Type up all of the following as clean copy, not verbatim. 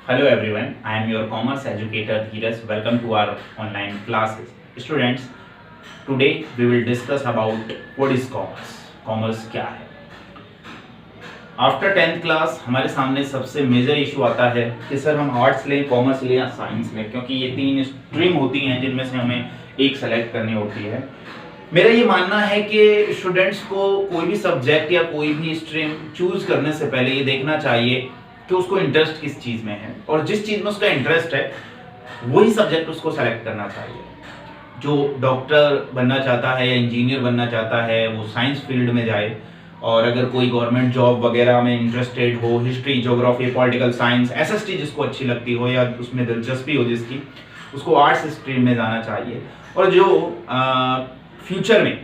Hello everyone, I am your commerce educator Dheeraj. Welcome to our online classes. Students, today we will discuss about what is commerce. Commerce क्या है? After 10th class हमारे सामने सबसे major issue आता है कि sir हम arts लें, कॉमर्स लें या साइंस लें, क्योंकि ये तीन स्ट्रीम होती हैं जिनमें से हमें एक सेलेक्ट करनी होती है। मेरा ये मानना है कि स्टूडेंट्स को कोई भी सब्जेक्ट या कोई भी स्ट्रीम चूज करने से पहले ये देखना चाहिए कि उसको इंटरेस्ट किस चीज़ में है, और जिस चीज़ में उसका इंटरेस्ट है वही सब्जेक्ट उसको सेलेक्ट करना चाहिए। जो डॉक्टर बनना चाहता है या इंजीनियर बनना चाहता है वो साइंस फील्ड में जाए, और अगर कोई गवर्नमेंट जॉब वगैरह में इंटरेस्टेड हो, history, geography, political science, SST जिसको अच्छी लगती हो या उसमें दिलचस्पी हो जिसकी, उसको आर्ट्स स्ट्रीम में जाना चाहिए। और जो फ्यूचर में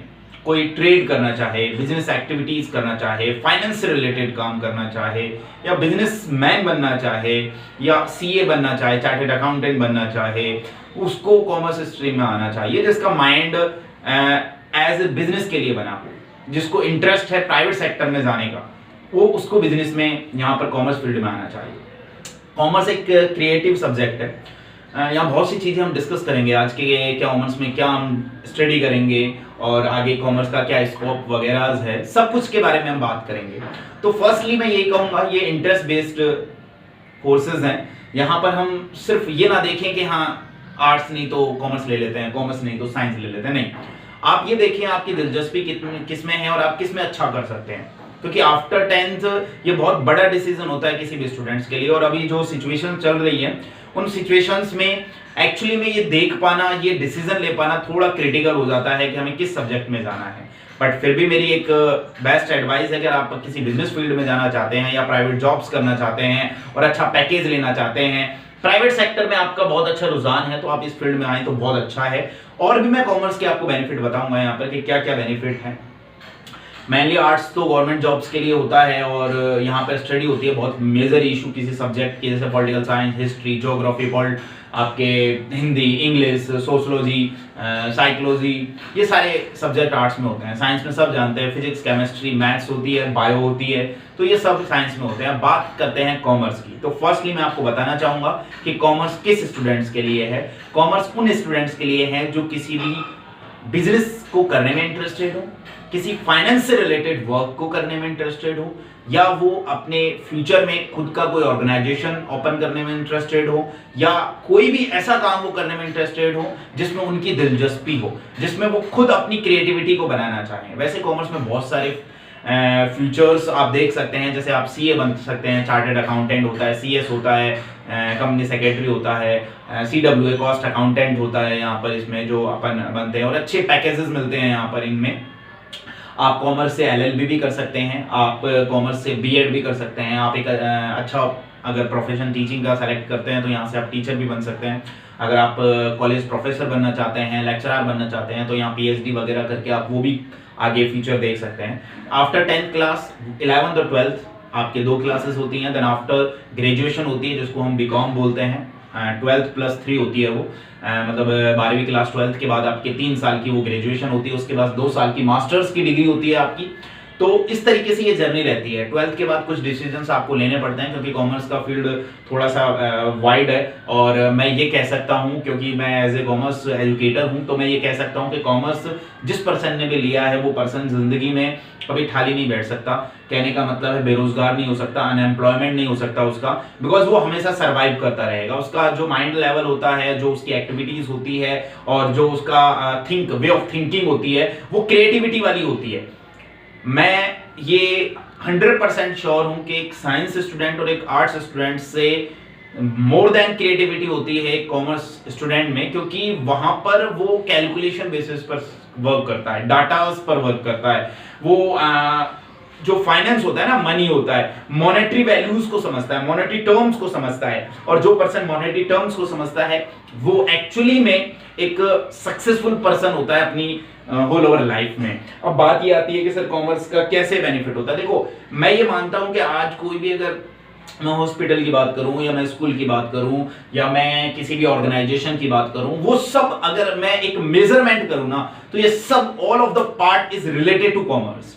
कोई ट्रेड करना चाहे, बिजनेस एक्टिविटीज करना चाहे, फाइनेंस से रिलेटेड काम करना चाहे, या बिजनेस मैन बनना चाहे, या सीए बनना चाहे, चार्टेड अकाउंटेंट बनना चाहे, उसको कॉमर्स स्ट्रीम में आना चाहिए। जिसका माइंड एज ए बिजनेस के लिए बना हो, जिसको इंटरेस्ट है प्राइवेट सेक्टर में जाने का, वो उसको बिजनेस में यहाँ पर कॉमर्स फील्ड में आना चाहिए। कॉमर्स एक क्रिएटिव सब्जेक्ट है। यहाँ बहुत सी चीज़ें हम डिस्कस करेंगे आज के कॉमर्स में, क्या हम स्टडी करेंगे और आगे कॉमर्स का क्या स्कोप वगैरह है, सब कुछ के बारे में हम बात करेंगे। तो फर्स्टली मैं यही कहूँगा, ये इंटरेस्ट बेस्ड कोर्सेज हैं। यहाँ पर हम सिर्फ ये ना देखें कि हाँ आर्ट्स नहीं तो कॉमर्स ले लेते हैं, कॉमर्स नहीं तो साइंस ले लेते हैं, नहीं। आप ये देखिए आपकी दिलचस्पी किस में है और आप किस में अच्छा कर सकते हैं, क्योंकि आफ्टर 10th ये बहुत बड़ा डिसीजन होता है किसी भी स्टूडेंट्स के लिए। और अभी जो सिचुएशन चल रही है उन सिचुएशंस में एक्चुअली में ये देख पाना, ये डिसीजन ले पाना थोड़ा क्रिटिकल हो जाता है कि हमें किस सब्जेक्ट में जाना है। बट फिर भी मेरी एक बेस्ट एडवाइस है कि आप किसी बिजनेस फील्ड में जाना चाहते हैं या प्राइवेट जॉब्स करना चाहते हैं और अच्छा पैकेज लेना चाहते हैं, प्राइवेट सेक्टर में आपका बहुत अच्छा रुझान है, तो आप इस फील्ड में आए तो बहुत अच्छा है। और भी मैं कॉमर्स के आपको बेनिफिट बताऊंगा यहाँ पर कि क्या क्या बेनिफिट है। मेनली आर्ट्स तो गवर्नमेंट जॉब्स के लिए होता है, और यहाँ पर स्टडी होती है बहुत मेजर इशू किसी सब्जेक्ट की, जैसे पॉलिटिकल साइंस, हिस्ट्री, ज्योग्राफी, आपके हिंदी, इंग्लिश, सोशोलॉजी, साइकोलॉजी, ये सारे सब्जेक्ट आर्ट्स में होते हैं। साइंस में सब जानते हैं, फिजिक्स, केमिस्ट्री, मैथ्स होती है, बायो होती है, तो ये सब साइंस में होते हैं। बात करते हैं कॉमर्स की, तो फर्स्टली मैं आपको बताना चाहूँगा कि कॉमर्स किस स्टूडेंट्स के लिए है। कॉमर्स उन स्टूडेंट्स के लिए है जो किसी भी बिजनेस को करने में इंटरेस्टेड हो, किसी फाइनेंस से रिलेटेड वर्क को करने में इंटरेस्टेड हो, या वो अपने फ्यूचर में खुद का कोई ऑर्गेनाइजेशन ओपन करने में इंटरेस्टेड हो, या कोई भी ऐसा काम वो करने में इंटरेस्टेड हो जिसमें उनकी दिलचस्पी हो, जिसमें वो खुद अपनी क्रिएटिविटी को बनाना चाहें। वैसे कॉमर्स में बहुत सारे फ्यूचर्स आप देख सकते हैं, जैसे आप सीए बन सकते हैं, चार्टेड अकाउंटेंट होता है, सीएस होता है, कंपनी सेक्रेटरी होता है, सीडब्ल्यूए कॉस्ट अकाउंटेंट होता है यहाँ पर, इसमें जो अपन बनते हैं और अच्छे पैकेजेस मिलते हैं यहाँ पर। इनमें आप कॉमर्स से एलएलबी भी कर सकते हैं, आप कॉमर्स से बीएड भी कर सकते हैं, आप एक अच्छा अगर प्रोफेशन टीचिंग का सेलेक्ट करते हैं तो यहाँ से आप टीचर भी बन सकते हैं। अगर आप कॉलेज प्रोफेसर बनना चाहते हैं, लेक्चरर बनना चाहते हैं, तो यहाँ पीएचडी वगैरह करके आप वो भी आगे फ्यूचर देख सकते हैं। आफ्टर 10th क्लास 11th और 12th आपके 2 क्लासेस होती हैं। देन आफ्टर ग्रेजुएशन होती है जिसको हम बीकॉम बोलते हैं, 12th + 3 होती है वो, मतलब 12वीं क्लास 12th के बाद आपके 3 साल की वो ग्रेजुएशन होती है, उसके बाद 2 साल की मास्टर्स की डिग्री होती है आपकी। तो इस तरीके से ये जर्नी रहती है। 12th के बाद कुछ डिसीजंस आपको लेने पड़ते हैं, क्योंकि कॉमर्स का फील्ड थोड़ा सा वाइड है। और मैं ये कह सकता हूँ, क्योंकि मैं एज ए कॉमर्स एजुकेटर हूँ, तो मैं ये कह सकता हूँ कि कॉमर्स जिस पर्सन ने भी लिया है वो पर्सन जिंदगी में कभी खाली नहीं बैठ सकता। कहने का मतलब है बेरोजगार नहीं हो सकता, अनएम्प्लॉयमेंट नहीं हो सकता उसका, बिकॉज वो हमेशा सर्वाइव करता रहेगा। उसका जो माइंड लेवल होता है, जो उसकी एक्टिविटीज होती है, और जो उसका वे ऑफ थिंकिंग होती है, वो क्रिएटिविटी वाली होती है। मैं ये 100% श्योर हूं कि एक साइंस स्टूडेंट और एक आर्ट्स स्टूडेंट से मोर देन क्रिएटिविटी होती है कॉमर्स स्टूडेंट में, क्योंकि वहां पर वो कैलकुलेशन बेसिस पर वर्क करता है, डाटास पर वर्क करता है। वो जो फाइनेंस होता है ना, मनी होता है, मॉनेटरी वैल्यूज को समझता है, मॉनेटरी टर्म्स को समझता है, और जो पर्सन मॉनेटरी टर्म्स को समझता है वो एक्चुअली में एक सक्सेसफुल पर्सन होता है अपनी होल ओवर लाइफ में। अब बात ये आती है कि सर कॉमर्स का कैसे बेनिफिट होता है। देखो, मैं ये मानता हूं कि आज कोई भी, अगर मैं हॉस्पिटल की बात करूं, या मैं स्कूल की बात करूं, या मैं किसी भी ऑर्गेनाइजेशन की बात करूं, वो सब अगर मैं एक मेजरमेंट करूं ना, तो ये सब all of the part is related to commerce.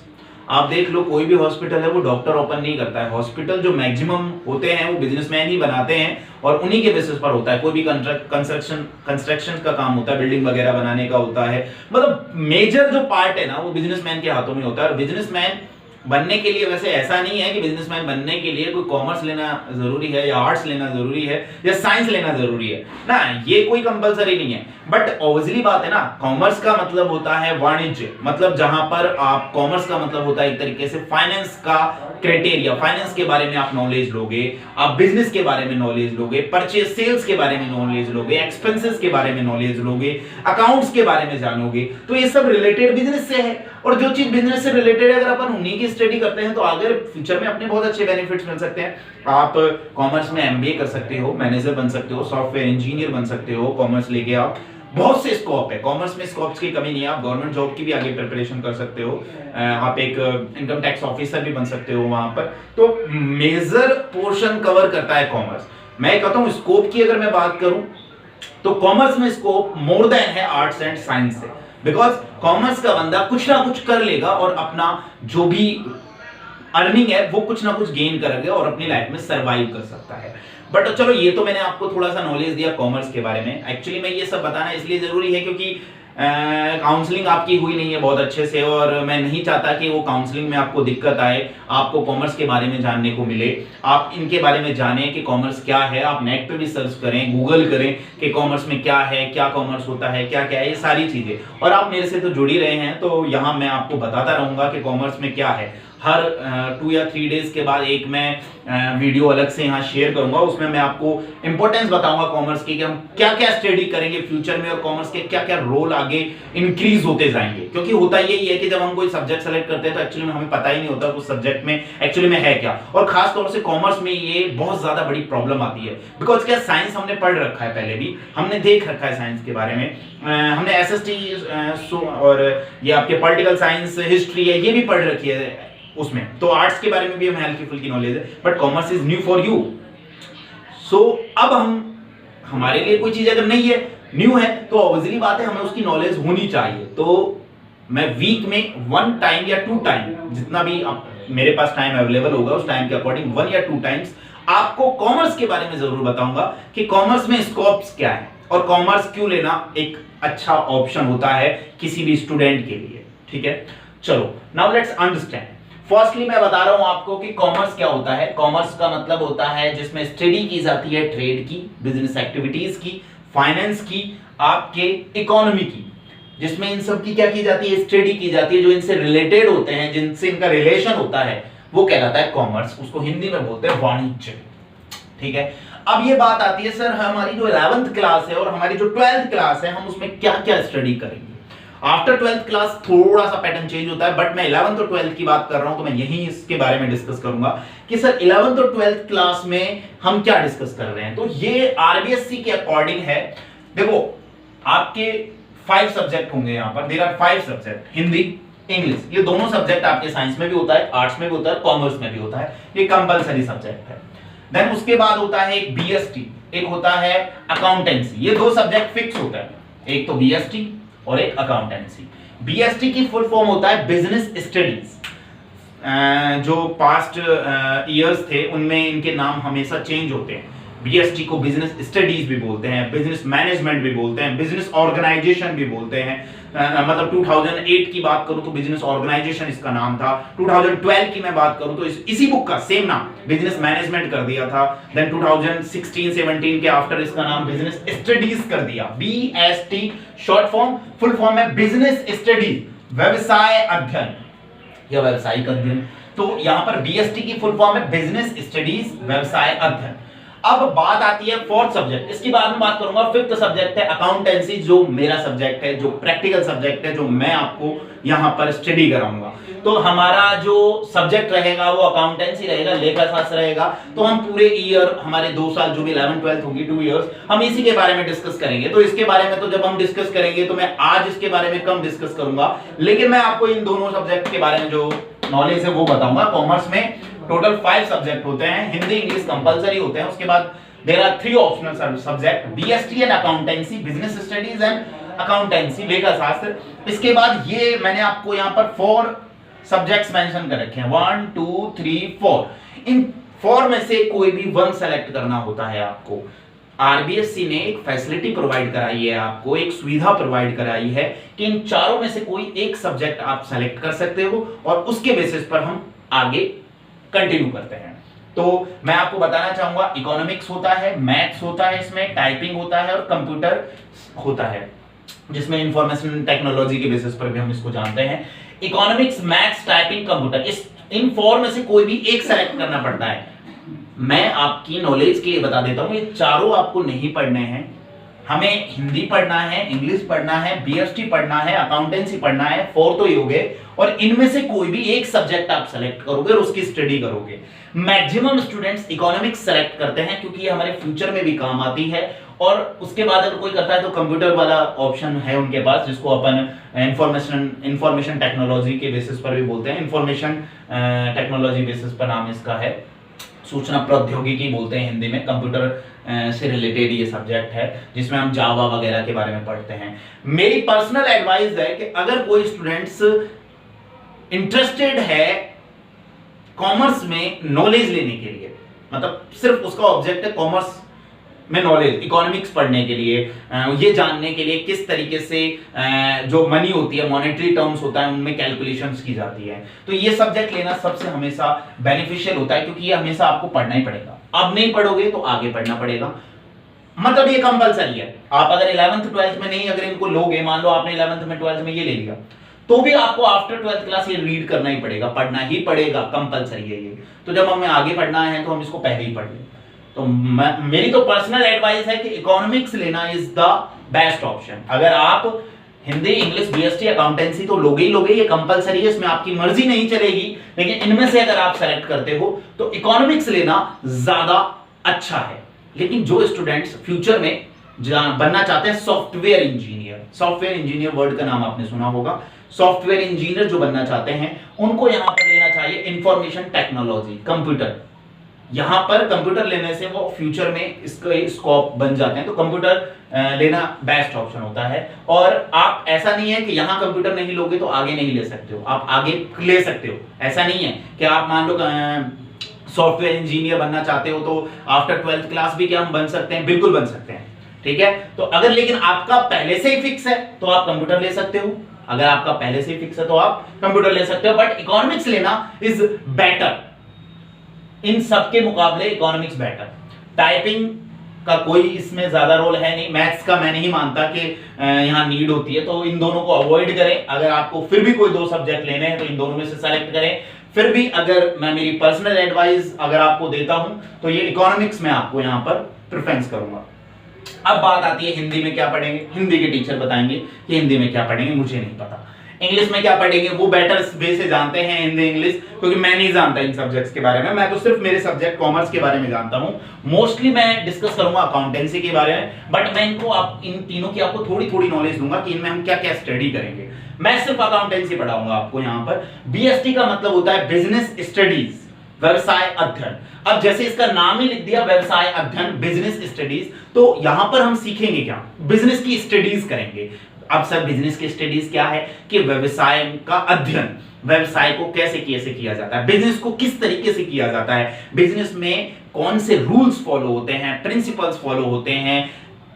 आप देख लो कोई भी हॉस्पिटल है वो डॉक्टर ओपन नहीं करता है। हॉस्पिटल जो मैक्सिमम होते हैं वो बिजनेसमैन ही बनाते हैं और उन्हीं के बेसिस पर होता है। कोई भी कंस्ट्रक्शन का काम होता है, बिल्डिंग वगैरह बनाने का होता है, मतलब मेजर जो पार्ट है ना वो बिजनेसमैन के हाथों में होता है। और बिजनेसमैन बनने के लिए, वैसे ऐसा नहीं है कि बिजनेसमैन बनने के लिए कोई कॉमर्स लेना जरूरी है या आर्ट्स लेना जरूरी है या साइंस लेना जरूरी है ना, ये कोई कंपलसरी नहीं है। बट ऑब्वियसली बात है ना, कॉमर्स का मतलब होता है वाणिज्य, मतलब जहां पर आप, कॉमर्स का मतलब होता है एक तरीके से फाइनेंस का क्राइटेरिया, फाइनेंस के बारे में आप नॉलेज लोगे, आप बिजनेस के बारे में नॉलेज लोगे, परचेज सेल्स के बारे में नॉलेज लोगे, एक्सपेंसेस के बारे में नॉलेज लोगे, अकाउंट्स के बारे में जानोगे। तो ये सब रिलेटेड बिजनेस से है और जो चीज बिजनेस से रिलेटेड है अगर अपन उन्हीं की स्टडी करते हैं तो आगे फ्यूचर में अपने बहुत अच्छे बेनिफिट्स मिल सकते हैं। आप कॉमर्स में एमबीए कर सकते हो, मैनेजर बन सकते हो, सॉफ्टवेयर इंजीनियर बन सकते हो, कॉमर्स लेके आप बहुत से स्कोप है, कॉमर्स में स्कोप्स की कमी नहीं है। आप गवर्नमेंट जॉब की भी आगे प्रिपरेशन कर सकते हो, आप एक इनकम टैक्स ऑफिसर भी बन सकते हो वहां पर। तो मेजर पोर्शन कवर करता है कॉमर्स। मैं कहता हूं स्कोप की अगर मैं बात करूं तो कॉमर्स में स्कोप मोर देन है आर्ट्स एंड साइंस से, बिकॉज कॉमर्स का बंदा कुछ ना कुछ कर लेगा और अपना जो भी अर्निंग है वो कुछ ना कुछ गेन करेगा और अपनी लाइफ में सरवाइव कर सकता है। बट चलो ये तो मैंने आपको थोड़ा सा नॉलेज दिया कॉमर्स के बारे में। एक्चुअली मैं ये सब बताना इसलिए जरूरी है क्योंकि काउंसलिंग आपकी हुई नहीं है बहुत अच्छे से और मैं नहीं चाहता कि वो काउंसलिंग में आपको दिक्कत आए, आपको कॉमर्स के बारे में जानने को मिले, आप इनके बारे में जानें कि कॉमर्स क्या है। आप नेट पे भी सर्च करें, गूगल करें कि कॉमर्स में क्या है, क्या कॉमर्स होता है, क्या क्या है, ये सारी चीजें। और आप मेरे से तो जुड़ ही रहे हैं तो यहाँ मैं आपको बताता रहूंगा कि कॉमर्स में क्या है। हर 2 या 3 डेज के बाद एक मैं वीडियो अलग से यहाँ शेयर करूंगा, उसमें मैं आपको इंपॉर्टेंस बताऊंगा कॉमर्स की कि हम क्या क्या स्टडी करेंगे फ्यूचर में और कॉमर्स के क्या क्या रोल आगे इंक्रीज होते जाएंगे। क्योंकि होता यही है कि जब हम कोई सब्जेक्ट सेलेक्ट करते हैं तो एक्चुअली में हमें पता ही नहीं होता उस सब्जेक्ट में एक्चुअली में है क्या। और खास तौर से कॉमर्स में ये बहुत ज्यादा बड़ी प्रॉब्लम आती है, बिकॉज क्या साइंस हमने पढ़ रखा है, पहले भी हमने देख रखा है साइंस के बारे में, हमने एसएसटी और ये आपके पॉलिटिकल साइंस, हिस्ट्री है, ये भी पढ़ रखी है उसमें। तो आर्ट्स के बारे में भी हमें हल्की फुल्की नॉलेज है, but commerce is new for you. So अब हमारे लिए कोई चीज अगर नहीं है, न्यू है, तो ऑब्वियसली बात है हमें उसकी नॉलेज होनी चाहिए। तो मैं वीक में 1 टाइम या 2 टाइम, जितना भी मेरे पास टाइम अवेलेबल होगा उस टाइम के अकॉर्डिंग 1 या 2 टाइम्स आपको कॉमर्स के बारे में जरूर बताऊंगा कि कॉमर्स में स्कोप्स क्या है और कॉमर्स क्यों लेना एक अच्छा ऑप्शन होता है किसी भी स्टूडेंट के लिए। ठीक है, चलो नाउ लेट्स अंडरस्टैंड। फर्स्टली मैं बता रहा हूं आपको कि कॉमर्स क्या होता है। कॉमर्स का मतलब होता है जिसमें स्टडी की जाती है ट्रेड की, बिजनेस एक्टिविटीज की, फाइनेंस की, आपके इकोनॉमी की, जिसमें इन सब की क्या की जाती है, स्टडी की जाती है। जो इनसे रिलेटेड होते हैं, जिनसे इनका रिलेशन होता है, वो कहलाता है कॉमर्स। उसको हिंदी में बोलते हैं वाणिज्य। ठीक है, अब ये बात आती है सर हमारी जो 11th क्लास है और हमारी जो 12th क्लास है, हम उसमें क्या क्या स्टडी करेंगे। आफ्टर 12th क्लास थोड़ा सा पैटर्न चेंज होता है, बट मैं 11th और 12th की बात कर रहा हूं तो मैं यही इसके बारे में डिस्कस करूंगा कि सर 11th और 12th क्लास में हम क्या डिस्कस कर रहे हैं। तो ये आरबीएससी के अकॉर्डिंग है। देखो आपके 5 सब्जेक्ट होंगे यहाँ पर, there are 5 subject, Hindi, English, ये दोनों सब्जेक्ट आपके साइंस में भी होता है, आर्ट्स में भी होता है, कॉमर्स में भी होता है, ये कंपलसरी सब्जेक्ट है। देन उसके बाद होता है एक बीएसटी, एक होता है अकाउंटेंसी। ये 2 सब्जेक्ट फिक्स होता है, एक तो बीएसटी और एक अकाउंटेंसी। बीएसटी की फुल फॉर्म होता है बिजनेस स्टडीज। जो पास्ट ईयर्स थे उनमें इनके नाम हमेशा चेंज होते हैं। बीएसटी को बिजनेस स्टडीज भी बोलते हैं, बिजनेस मैनेजमेंट भी बोलते हैं, बिजनेस ऑर्गेनाइजेशन भी बोलते हैं। मतलब 2008 की बात करूं तो बिजनेस ऑर्गेनाइजेशन इसका नाम था। 2012 की मैं बात करूं तो इसी बुक का सेम नाम बिजनेस मैनेजमेंट कर दिया था। देन 2016-17 के आफ्टर इसका नाम बिजनेस स्टडीज कर दिया। BST short form, full form है बिजनेस स्टडीज, व्यवसाय अध्ययन या व्यावसायिक अध्ययन। तो यहां पर बीएसटी की फुल फॉर्म है बिजनेस स्टडीज, व्यवसाय अध्ययन। अब बात आती है 4th सब्जेक्ट, इसकी बाद में बात करूंगा। 5th सब्जेक्ट है अकाउंटेंसी, जो मेरा सब्जेक्ट है, जो प्रैक्टिकल सब्जेक्ट है, जो मैं आपको यहां पर स्टडी कराऊंगा। तो हमारा जो सब्जेक्ट रहेगा वो अकाउंटेंसी रहेगा, लेखा शास्त्र रहेगा। तो हम पूरे ईयर, हमारे 2 साल जो भी 11th 12th होगी, 2 इयर्स, हम इसी के बारे में डिस्कस करेंगे। तो इसके बारे में तो जब हम डिस्कस करेंगे तो मैं आज इसके बारे में कम डिस्कस करूंगा, लेकिन मैं आपको इन दोनों सब्जेक्ट के बारे में जो नॉलेज है वो बताऊंगा। कॉमर्स में टोटल 5 सब्जेक्ट होते हैं, हिंदी इंग्लिश कंपलसरी होते हैं। उसके बाद there are 3 optional subject, BST and accountancy, business studies and accountancy, लेखा शास्त्र। इसके बाद ये मैंने आपको यहाँ पर 4 सब्जेक्ट्स मेंशन कर रखे हैं 1 2 3 4। इन 4 में से कोई भी 1 सेलेक्ट करना होता है आपको। आरबीएससी ने एक फैसिलिटी प्रोवाइड कराई है, आपको एक सुविधा प्रोवाइड कराई है कि इन चारों में से कोई एक सब्जेक्ट आप सेलेक्ट कर सकते हो और उसके बेसिस पर हम आगे कंटिन्यू करते हैं। तो मैं आपको बताना चाहूंगा, इकोनॉमिक्स होता है, मैथ्स होता है, इसमें टाइपिंग होता है और कंप्यूटर होता है, जिसमें इंफॉर्मेशन टेक्नोलॉजी के बेसिस पर भी हम इसको जानते हैं। इकोनॉमिक्स, मैथ्स, टाइपिंग, कंप्यूटर, इन 4 में से कोई भी एक सेलेक्ट करना पड़ता है। मैं आपकी नॉलेज के लिए बता देता हूं, ये चारों आपको नहीं पढ़ने हैं। हमें हिंदी पढ़ना है, इंग्लिश पढ़ना है, बीएसटी पढ़ना है, अकाउंटेंसी पढ़ना है, 4 तो ये हो गए, और इनमें से कोई भी एक सब्जेक्ट आप सेलेक्ट करोगे और उसकी स्टडी करोगे। मैक्सिमम स्टूडेंट्स इकोनॉमिक्स सेलेक्ट करते हैं क्योंकि ये हमारे फ्यूचर में भी काम आती है, और उसके बाद अगर कोई करता है तो कंप्यूटर वाला ऑप्शन है उनके पास, जिसको अपन इंफॉर्मेशन टेक्नोलॉजी के बेसिस पर भी बोलते हैं। इंफॉर्मेशन टेक्नोलॉजी बेसिस पर नाम इसका है, सूचना प्रौद्योगिकी बोलते हैं हिंदी में। कंप्यूटर से रिलेटेड ये सब्जेक्ट है, जिसमें हम जावा वगैरह के बारे में पढ़ते हैं। मेरी पर्सनल एडवाइस है कि अगर कोई स्टूडेंट्स इंटरेस्टेड है कॉमर्स में नॉलेज लेने के लिए, मतलब सिर्फ उसका ऑब्जेक्ट है कॉमर्स में नॉलेज, इकोनॉमिक्स पढ़ने के लिए, ये जानने के लिए किस तरीके से जो मनी होती है, मॉनेटरी टर्म्स होता है, उनमें कैलकुलेशंस की जाती है, तो ये सब्जेक्ट लेना सबसे हमेशा बेनिफिशियल होता है, क्योंकि ये हमेशा आपको पढ़ना ही पड़ेगा। अब नहीं पढ़ोगे तो आगे पढ़ना पड़ेगा, मतलब ये कंपलसरी है। आप अगर 11th 12th में नहीं अगर इनको लोगे, मान लो आपने 11th में 12th में ये ले लिया, तो भी आपको आफ्टर 12th क्लास ये रीड करना ही पड़ेगा, पढ़ना ही पड़ेगा, कंपलसरी है ये। तो जब हमें आगे पढ़ना है तो हम इसको पहले ही पढ़ लें। तो मेरी तो पर्सनल एडवाइस है कि इकोनॉमिक्स लेना इज द बेस्ट ऑप्शन। अगर आप हिंदी, इंग्लिश, बीएसटी, अकाउंटेंसी तो लोगे ही लोगे, ये कंपलसरी है, इसमें आपकी मर्जी नहीं चलेगी, लेकिन इनमें से अगर आप सेलेक्ट करते हो तो इकोनॉमिक्स लेना ज्यादा अच्छा है। लेकिन जो स्टूडेंट्स फ्यूचर में बनना चाहते हैं software engineer, software engineer word का नाम आपने सुना होगा, सॉफ्टवेयर इंजीनियर जो बनना चाहते हैं उनको यहां पर लेना चाहिए इंफॉर्मेशन टेक्नोलॉजी, कंप्यूटर। यहां पर कंप्यूटर लेने से वो फ्यूचर में इसका स्कोप बन जाते हैं, तो कंप्यूटर लेना बेस्ट ऑप्शन होता है। और आप ऐसा नहीं है कि यहां कंप्यूटर नहीं लोगे तो आगे नहीं ले सकते हो, आप आगे ले सकते हो। ऐसा नहीं है कि आप मान लो सॉफ्टवेयर इंजीनियर बनना चाहते हो तो आफ्टर 12th क्लास भी क्या हम बन सकते हैं, बिल्कुल बन सकते हैं, ठीक है। तो अगर लेकिन आपका पहले से ही फिक्स है तो आप कंप्यूटर ले सकते हो, अगर आपका पहले से ही फिक्स है तो आप कंप्यूटर ले सकते हो, बट इकोनॉमिक्स लेना इज बेटर, इन सबके मुकाबले इकोनॉमिक्स बेटर। टाइपिंग का कोई इसमें ज्यादा रोल है नहीं, मैथ्स का मैं नहीं मानता कि यहां नीड होती है, तो इन दोनों को अवॉइड करें। अगर आपको फिर भी कोई 2 सब्जेक्ट लेने हैं तो इन दोनों में से सेलेक्ट करें। फिर भी अगर मैं मेरी पर्सनल एडवाइस अगर आपको देता हूं तो ये इकोनॉमिक्स में आपको यहां पर प्रेफरेंस करूंगा। अब बात आती है हिंदी में क्या पढ़ेंगे, हिंदी के टीचर बताएंगे कि हिंदी में क्या पढ़ेंगे, मुझे नहीं पता। इंग्लिश में क्या पढ़ेंगे वो बेटर वे से जानते हैं, हिंदी इंग्लिश, क्योंकि मैं नहीं जानता इन सब्जेक्ट्स के बारे में, मैं तो सिर्फ मेरे सब्जेक्ट कॉमर्स के बारे में जानता हूं। मोस्टली मैं डिस्कस करूंगा अकाउंटेंसी के बारे में, बट मैं इनको इन तीनों की आपको थोड़ी थोड़ी नॉलेज दूंगा कि इनमें हम क्या क्या स्टडी करेंगे। मैं सिर्फ अकाउंटेंसी पढ़ाऊंगा आपको यहाँ पर। बीएसटी का मतलब होता है बिजनेस स्टडीज, व्यवसाय अध्ययन। अब जैसे इसका नाम ही लिख दिया व्यवसाय अध्ययन, बिजनेस स्टडीज, तो यहां पर हम सीखेंगे क्या, बिजनेस की स्टडीज करेंगे। अब सर बिजनेस की स्टडीज क्या है कि व्यवसाय का अध्ययन, व्यवसाय को कैसे कैसे किया जाता है, बिजनेस को किस तरीके से किया जाता है, बिजनेस में कौन से रूल्स फॉलो होते हैं, प्रिंसिपल्स फॉलो होते हैं,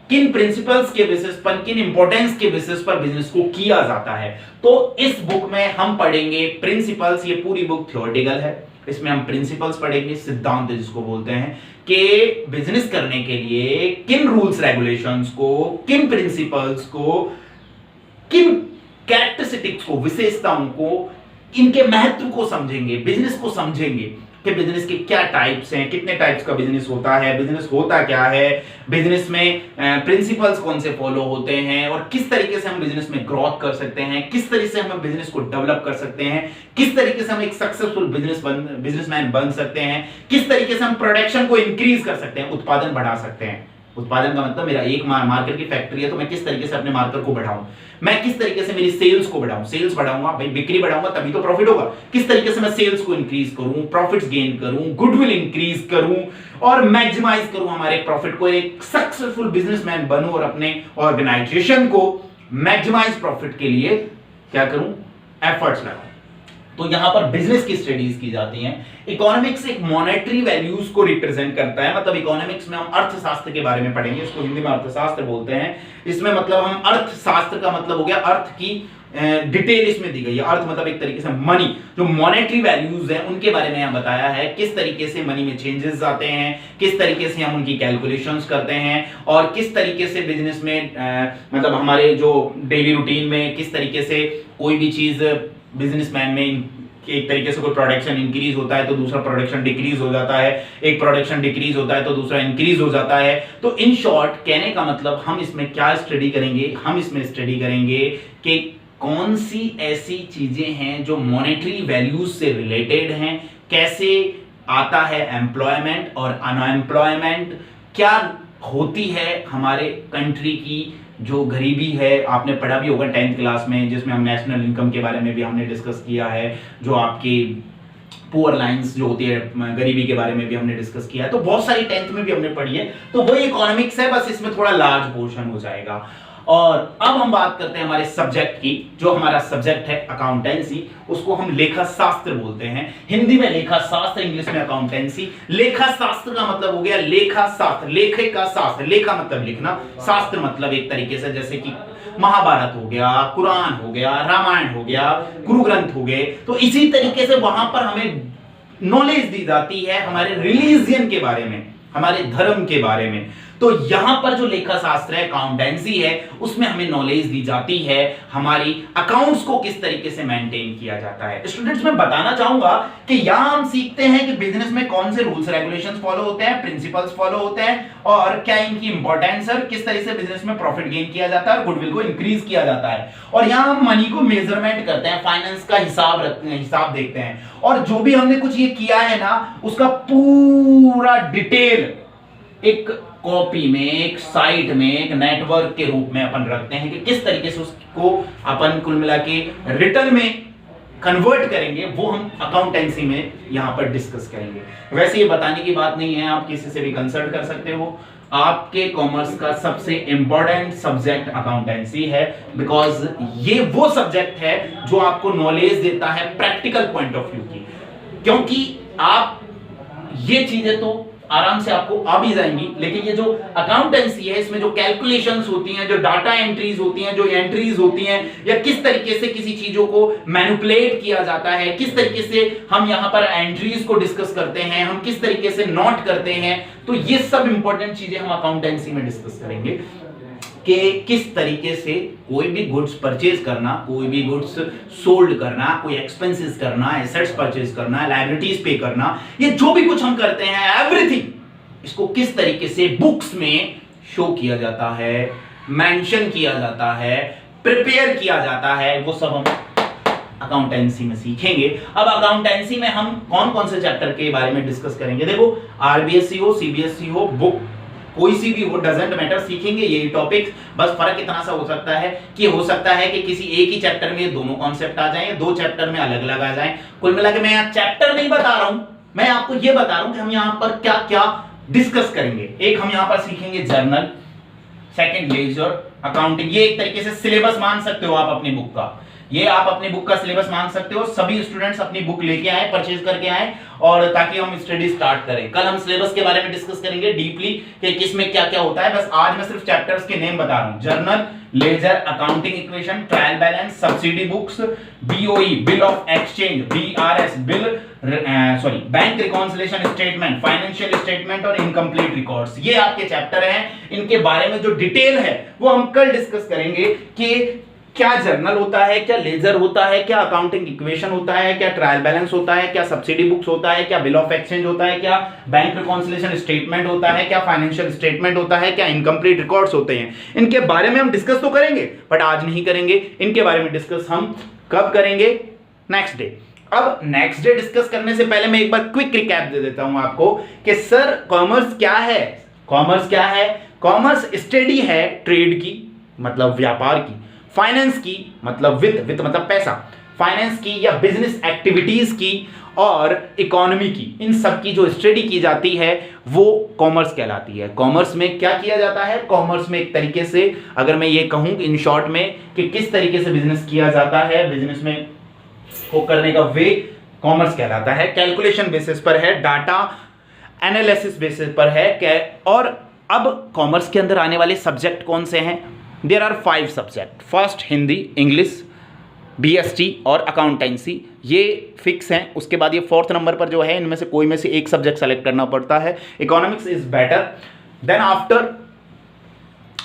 किन प्रिंसिपल्स के बेसिस पर, किन इंपॉर्टेंस के बेसिस पर बिजनेस को किया जाता है। तो इस बुक में हम पढ़ेंगे प्रिंसिपल्स। ये पूरी बुक थ्योरेटिकल है, इसमें हम प्रिंसिपल्स पढ़ेंगे, सिद्धांत जिसको बोलते हैं, कि बिजनेस करने के लिए किन रूल्स रेगुलेशंस को, किन प्रिंसिपल्स को, किन कैरेक्टरिस्टिक्स को, विशेषताओं को, इनके महत्व को समझेंगे, बिजनेस को समझेंगे कि बिजनेस के क्या टाइप्स हैं, कितने टाइप्स का बिजनेस होता है, बिजनेस होता क्या है, बिजनेस में प्रिंसिपल्स कौन से फॉलो होते हैं, और किस तरीके से हम बिजनेस में ग्रोथ कर सकते हैं, किस तरीके से हम बिजनेस को डेवलप कर सकते हैं, किस तरीके से हम एक सक्सेसफुल बिजनेसमैन बन सकते हैं, किस तरीके से हम प्रोडक्शन को इंक्रीज कर सकते हैं, उत्पादन बढ़ा सकते हैं। उत्पादन का मतलब मेरा एक मार्केट की फैक्ट्री है तो मैं किस तरीके से अपने मार्केट को बढ़ाऊं, मैं किस तरीके से मेरी सेल्स को बढ़ाऊं, सेल्स बढ़ाऊंगा भाई, बिक्री बढ़ाऊंगा तभी तो प्रॉफिट होगा, किस तरीके से मैं सेल्स को इंक्रीज करूं, प्रॉफिट्स गेन करूं, गुडविल इंक्रीज करूं और मैक्सिमाइज करूं हमारे प्रॉफिट को, एक सक्सेसफुल बिजनेसमैन बनूं और अपने ऑर्गेनाइजेशन को मैक्सिमाइज प्रॉफिट के लिए क्या करूं, एफर्ट्स लगाऊं। तो यहां पर बिजनेस की स्टडीज की जाती हैं। इकोनॉमिक्स एक मॉनेटरी वैल्यूज को रिप्रेजेंट करता है, मतलब इकोनॉमिक्स में हम अर्थशास्त्र के बारे में पढ़ेंगे, इसको हिंदी में अर्थशास्त्र बोलते हैं। इसमें मतलब हम अर्थशास्त्र का मतलब हो गया अर्थ की डिटेल इसमें दी गई है। अर्थ मतलब एक तरीके से मनी, जो मॉनेटरी वैल्यूज है उनके बारे में यहां बताया है, किस तरीके से मनी में चेंजेस आते हैं, किस तरीके से हम उनकी कैलकुलेशंस करते हैं, और किस तरीके से बिजनेस में मतलब हमारे जो डेली रूटीन में किस तरीके से कोई भी चीज बिजनेसमैन में एक तरीके से कोई प्रोडक्शन इंक्रीज होता है तो दूसरा प्रोडक्शन डिक्रीज हो जाता है, एक प्रोडक्शन डिक्रीज होता है तो दूसरा इंक्रीज हो जाता है। तो इन शॉर्ट कहने का मतलब हम इसमें क्या स्टडी करेंगे, हम इसमें स्टडी करेंगे कि कौन सी ऐसी चीजें हैं जो मॉनेटरी वैल्यूज से रिलेटेड हैं, कैसे आता है एम्प्लॉयमेंट और अनएम्प्लॉयमेंट, क्या होती है हमारे कंट्री की जो गरीबी है। आपने पढ़ा भी होगा 10th क्लास में, जिसमें हम नेशनल इनकम के बारे में भी हमने डिस्कस किया है, जो आपकी पुअर लाइंस जो होती है गरीबी के बारे में भी हमने डिस्कस किया है। तो बहुत सारी 10th में भी हमने पढ़ी है, तो वही इकोनॉमिक्स है, बस इसमें थोड़ा लार्ज पोर्शन हो जाएगा। और अब हम बात करते हैं हमारे सब्जेक्ट की। जो हमारा सब्जेक्ट है अकाउंटेंसी, उसको हम लेखा शास्त्र बोलते हैं। हिंदी में लेखा शास्त्र, इंग्लिश में अकाउंटेंसी। लेखा शास्त्र का मतलब हो गया लेखा शास्त्र, लेखे का शास्त्र, लेखा मतलब लिखना, शास्त्र मतलब एक तरीके से जैसे कि महाभारत हो गया, कुरान हो गया, रामायण हो गया, गुरु ग्रंथ हो गए। तो इसी तरीके से वहां पर हमें नॉलेज दी जाती है हमारे रिलीजियन के बारे में, हमारे धर्म के बारे में। तो यहां पर जो लेखा शास्त्र है, अकाउंटेंसी है, उसमें हमें नॉलेज दी जाती है हमारी अकाउंट्स को किस तरीके से मेंटेन किया जाता है। स्टूडेंट्स, मैं बताना चाहूंगा कि यहां हम सीखते हैं कि बिजनेस में कौन से रूल्स रेगुलेशंस फॉलो होते हैं, प्रिंसिपल्स फॉलो होते हैं, और क्या इनकी इंपॉर्टेंस है, किस तरह से बिजनेस में प्रॉफिट गेन किया जाता है और गुडविल को इंक्रीज किया जाता है। और यहां हम मनी को मेजरमेंट करते हैं, फाइनेंस का हिसाब देखते हैं, और जो भी हमने कुछ ये किया है ना, उसका पूरा डिटेल एक कॉपी में, एक साइट में, एक नेटवर्क के रूप में अपन रखते हैं कि किस तरीके से उसको अपन कुल मिला के रिटर्न में कन्वर्ट करेंगे, वो हम अकाउंटेंसी में यहां पर डिस्कस करेंगे। वैसे ये बताने की बात नहीं है, आप किसी से भी कंसल्ट कर सकते हो। आपके कॉमर्स का सबसे इंपॉर्टेंट सब्जेक्ट अकाउंटेंसी है, बिकॉज ये वो सब्जेक्ट है जो आपको नॉलेज देता है प्रैक्टिकल पॉइंट ऑफ व्यू की। क्योंकि आप ये चीजें तो आराम से आपको आ भी जाएंगी, लेकिन ये जो अकाउंटेंसी है, इसमें जो कैलकुलेशंस होती हैं, जो डाटा एंट्रीज होती हैं, जो एंट्रीज होती हैं, या किस तरीके से किसी चीजों को मैनिपुलेट किया जाता है, किस तरीके से हम यहां पर एंट्रीज को डिस्कस करते हैं, हम किस तरीके से नोट करते हैं, तो ये सब इंपॉर्टेंट चीजें हम अकाउंटेंसी में डिस्कस करेंगे कि किस तरीके से कोई भी गुड्स परचेज करना, कोई भी गुड्स सोल्ड करना, कोई एक्सपेंसेस करना, एसेट्स परचेज करना, लायबिलिटीज पे करना, ये जो भी कुछ हम करते हैं एवरीथिंग, इसको किस तरीके से बुक्स में शो किया जाता है, मेंशन किया जाता है, प्रिपेयर किया जाता है, वो सब हम अकाउंटेंसी में सीखेंगे। अब अकाउंटेंसी में हम कौन कौन से चैप्टर के बारे में डिस्कस करेंगे। देखो, आरबीएसई हो, सीबीएसई हो, बुक कोई सी भी हो, डजंट मैटर, सीखेंगे यही टॉपिक्स। बस फर्क इतना सा हो सकता है कि किसी एक ही चैप्टर में दोनों कॉन्सेप्ट आ जाएं, दो चैप्टर में अलग अलग आ जाएं। कुल मिला के मैं यहाँ चैप्टर नहीं बता रहा हूं, मैं आपको ये बता रहा हूं कि हम यहाँ पर क्या क्या डिस्कस करेंगे। एक हम यहाँ पर सीखेंगे जर्नल, सेकंड लेजर अकाउंटिंग। ये एक तरीके से सिलेबस मान सकते हो आप अपनी बुक का, ये आप अपनी बुक का सिलेबस मान सकते हो। सभी स्टूडेंट्स अपनी बुक लेके आए, परचेज करके आए, और ताकि हम स्टडी स्टार्ट करें। कल हम सिलेबस के बारे में डिस्कस करेंगे डीपली कि किसमें क्या क्या होता है। बस आज मैं सिर्फ चैप्टर्स के नेम बता रहा हूं। Journal, ledger, accounting equation, trial balance, subsidy books, BOE bill of exchange, BRS bank reconciliation statement, financial statement और इनकम्प्लीट रिकॉर्ड्स। ये आपके चैप्टर हैं। इनके बारे में जो डिटेल है वो हम कल डिस्कस करेंगे कि क्या जर्नल होता है, क्या लेजर होता है, क्या अकाउंटिंग इक्वेशन होता है, क्या ट्रायल बैलेंस होता है, क्या सब्सिडी बुक्स होता है, क्या बिल ऑफ एक्सचेंज होता है, क्या बैंक रिकॉन्सिलिएशन स्टेटमेंट होता है, क्या फाइनेंशियल स्टेटमेंट होता है, क्या इनकम्प्लीट रिकॉर्ड्स होते हैं। इनके बारे में हम डिस्कस तो करेंगे, बट आज नहीं करेंगे। इनके बारे में डिस्कस हम कब करेंगे? Next day. अब नेक्स्ट डे डिस्कस करने से पहले मैं एक बार क्विक रिकैप दे देता हूं आपको कि सर कॉमर्स क्या है। कॉमर्स क्या है? कॉमर्स स्टडी है ट्रेड की, मतलब व्यापार की, फाइनेंस की मतलब वित्त मतलब पैसा, फाइनेंस की या बिजनेस एक्टिविटीज की, और इकोनॉमी की। इन सब की जो स्टडी की जाती है वो कॉमर्स कहलाती है। कॉमर्स में क्या किया जाता है? कॉमर्स में एक तरीके से अगर मैं ये कहूं इन शॉर्ट में कि किस तरीके से बिजनेस किया जाता है, बिजनेस में को करने का वे कॉमर्स कहलाता है। कैलकुलेशन बेसिस पर है, डाटा एनालिसिस बेसिस पर है। और अब कॉमर्स के अंदर आने वाले सब्जेक्ट कौन से हैं? There are 5 subject. First Hindi, English, BST और अकाउंटेंसी, ये फिक्स हैं। उसके बाद ये 4th नंबर पर जो है इनमें से कोई में से एक सब्जेक्ट सेलेक्ट करना पड़ता है। Economics is better. Then after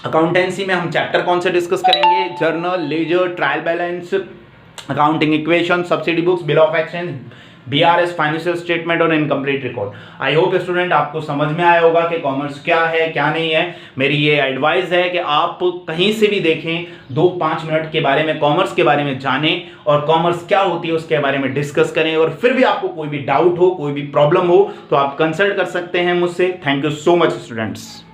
accountancy में हम चैप्टर कौन से डिस्कस करेंगे? Journal, ledger, trial balance, accounting equation, subsidy books, bill of exchange, BRS, financial statement और incomplete record. I hope student आपको समझ में आया होगा कि कॉमर्स क्या है क्या नहीं है। मेरी ये एडवाइस है कि आप कहीं से भी देखें 2-5 मिनट के बारे में कॉमर्स के बारे में जानें और कॉमर्स क्या होती है उसके बारे में डिस्कस करें। और फिर भी आपको कोई भी डाउट हो, कोई भी प्रॉब्लम हो तो आप कंसल्ट कर सकते हैं मुझसे। Thank you so much students.